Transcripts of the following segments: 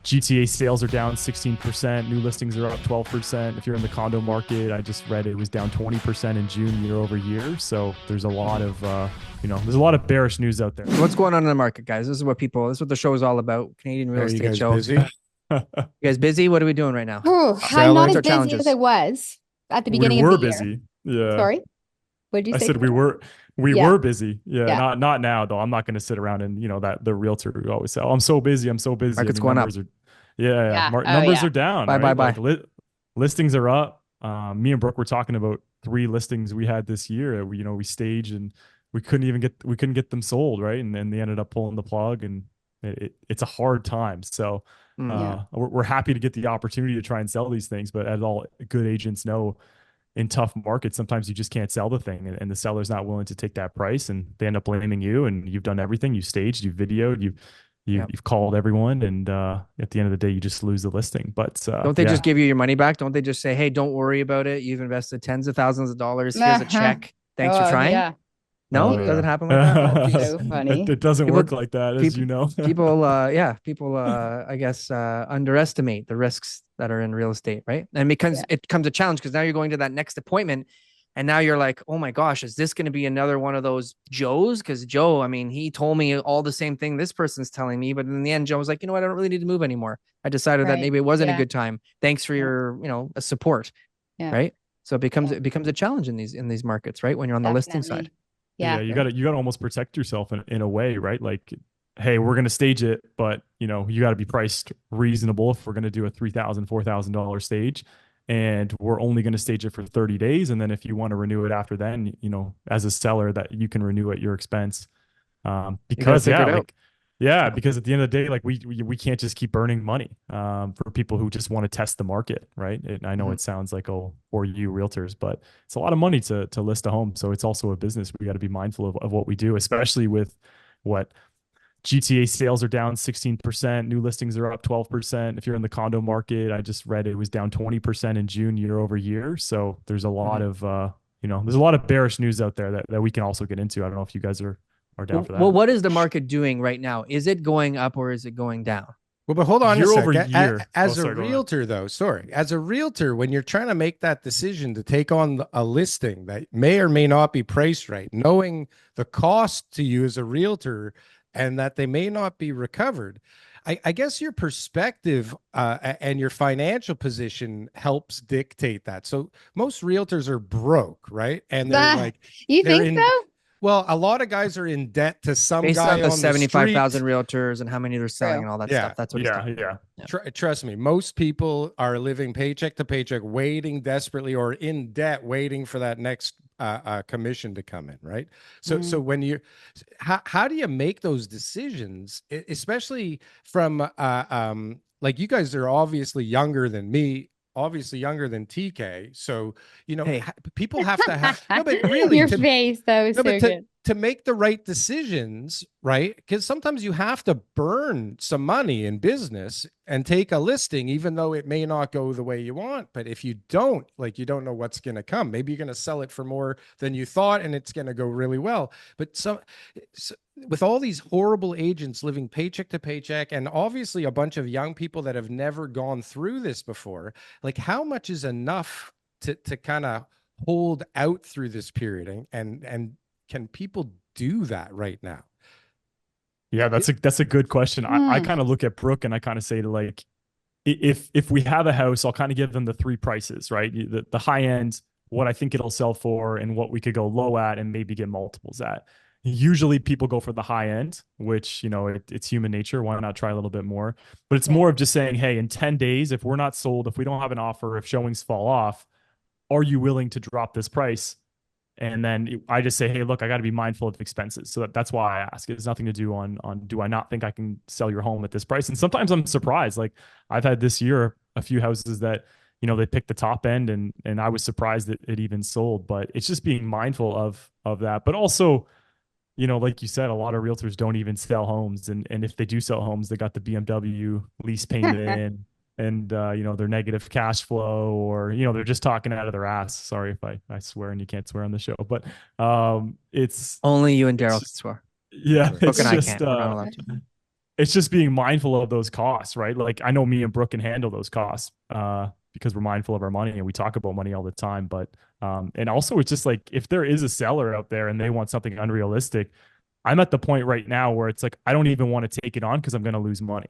GTA sales are down 16%. New listings are up 12%. If you're in the condo market, I just read it was down 20% in June year over year. So there's a lot of, there's a lot of bearish news out there. What's going on in the market, guys? This is what the show is all about. Canadian real estate show. Busy? You guys busy? What are we doing right now? I'm not as busy as I was at the beginning of the year. Busy. Yeah. Sorry. What did you say? I said we were busy. Yeah. Not now though. I'm not going to sit around and that the realtor who always say, "Oh, I'm so busy. I'm so busy." Market's going up. Numbers are down. Bye. Like, listings are up. Me and Brooke were talking about 3 listings we had this year. We staged and we couldn't get them sold, right? And then they ended up pulling the plug, and it's a hard time. So we're happy to get the opportunity to try and sell these things, but as all good agents know, in tough markets, sometimes you just can't sell the thing, and the seller's not willing to take that price, and they end up blaming you. And you've done everything. You staged, you videoed, you've called everyone, and at the end of the day, you just lose the listing. But don't they just give you your money back? Don't they just say, "Hey, don't worry about it. You've invested tens of thousands of dollars. Here's a check. Thanks for trying." Yeah. No, it doesn't happen like that. So funny. It doesn't work like that, as you know. people, I guess, underestimate the risks that are in real estate, right? And because it becomes a challenge, because now you're going to that next appointment, and now you're like, oh my gosh, is this going to be another one of those Joes? Because Joe, I mean, he told me all the same thing this person's telling me, but in the end, Joe was like, you know what, I don't really need to move anymore. I decided that maybe it wasn't a good time. Thanks for your, support, right? So it becomes a challenge in these markets, right? When you're on the listing side. Yeah, you gotta almost protect yourself in a way, right? Like, hey, we're gonna stage it, but you gotta be priced reasonable if we're gonna do a $3,000, $4,000 stage, and we're only gonna stage it for 30 days, and then if you want to renew it after then, as a seller, that you can renew at your expense, because because at the end of the day, like we can't just keep burning money for people who just want to test the market, right? And I know it sounds like, oh, for you realtors, but it's a lot of money to list a home. So it's also a business. We got to be mindful of what we do, especially with what GTA sales are down 16%. New listings are up 12%. If you're in the condo market, I just read it was down 20% in June year over year. So there's a lot of, there's a lot of bearish news out there that we can also get into. I don't know if you guys are down for that. Well, what is the market doing right now? Is it going up or is it going down? Well, but hold on year a over second. year. As a realtor, when you're trying to make that decision to take on a listing that may or may not be priced right, knowing the cost to you as a realtor and that they may not be recovered, I guess your perspective and your financial position helps dictate that. So most realtors are broke, right? And they're like, you think so? Well, a lot of guys are in debt to some based guy on the 75,000 street. realtors and how many they're selling and all that stuff. That's what he's talking about. Trust me, most people are living paycheck to paycheck, waiting desperately or in debt, waiting for that next commission to come in, right? So when you, how do you make those decisions, especially from like you guys are obviously younger than me, obviously younger than TK. So, people have to have, no, but really your face, that was so good. To make the right decisions, right? Because sometimes you have to burn some money in business and take a listing, even though it may not go the way you want. But if you don't, you don't know what's going to come. Maybe you're going to sell it for more than you thought, and it's going to go really well. But so with all these horrible agents living paycheck to paycheck, and obviously a bunch of young people that have never gone through this before, how much is enough to kind of hold out through this period? And can people do that right now? Yeah, that's a good question. I kind of look at Brooke and I kind of say to if we have a house, I'll kind of give them the 3 prices, right? The high end, what I think it'll sell for, and what we could go low at and maybe get multiples at. Usually people go for the high end, which, it's human nature. Why not try a little bit more? But it's more of just saying, hey, in 10 days, if we're not sold, if we don't have an offer, if showings fall off, are you willing to drop this price? And then I just say, hey, look, I got to be mindful of expenses. So that's why I ask. It has nothing to do on do I not think I can sell your home at this price? And sometimes I'm surprised. Like I've had this year a few houses that, they picked the top end, and I was surprised that it even sold. But it's just being mindful of that. But also, like you said, a lot of realtors don't even sell homes. And if they do sell homes, they got the BMW lease payment in. And, their negative cash flow, or, they're just talking out of their ass. Sorry if I swear, and you can't swear on the show, but it's only you and Darryl can swear. Yeah. Brooke and I can't. We're not allowed to. it's just being mindful of those costs, right? Like I know me and Brooke can handle those costs because we're mindful of our money and we talk about money all the time. But and also it's just like if there is a seller out there and they want something unrealistic, I'm at the point right now where it's like I don't even want to take it on because I'm going to lose money.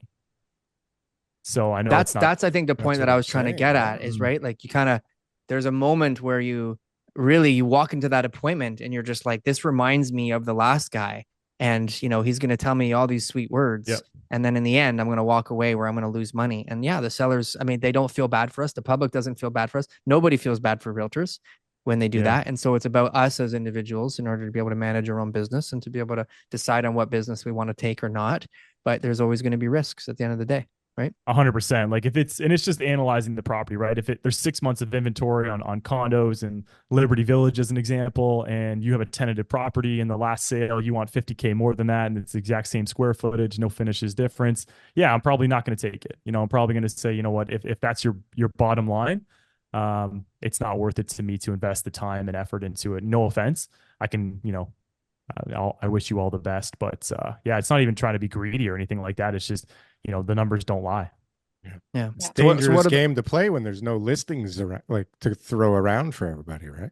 So I know that's I think the point that I was trying to get at is right. Like you kind of there's a moment where you walk into that appointment and you're just like, this reminds me of the last guy. And, he's going to tell me all these sweet words. Yep. And then in the end, I'm going to walk away where I'm going to lose money. And yeah, the sellers, I mean, they don't feel bad for us. The public doesn't feel bad for us. Nobody feels bad for realtors when they do that. And so it's about us as individuals in order to be able to manage our own business and to be able to decide on what business we want to take or not. But there's always going to be risks at the end of the day. Right. 100%. Like if it's just analyzing the property, right? If there's 6 months of inventory on condos and Liberty Village as an example, and you have a tenanted property in the last sale, you want 50K more than that. And it's the exact same square footage, no finishes difference. Yeah. I'm probably not going to take it. I'm probably going to say, you know what, if that's your bottom line, it's not worth it to me to invest the time and effort into it. No offense. I can, I wish you all the best, but yeah, it's not even trying to be greedy or anything like that. It's just, the numbers don't lie. Yeah. It's a dangerous game to play when there's no listings around, like to throw around for everybody, right?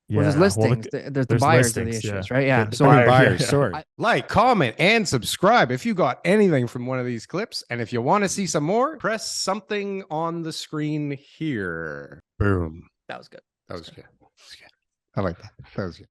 Well, there's listings. There's the buyers of the issues, right? Yeah. So buyers, sorry. Like, comment, and subscribe if you got anything from one of these clips. And if you want to see some more, press something on the screen here. Boom. That was good. That was good. I like that. That was good.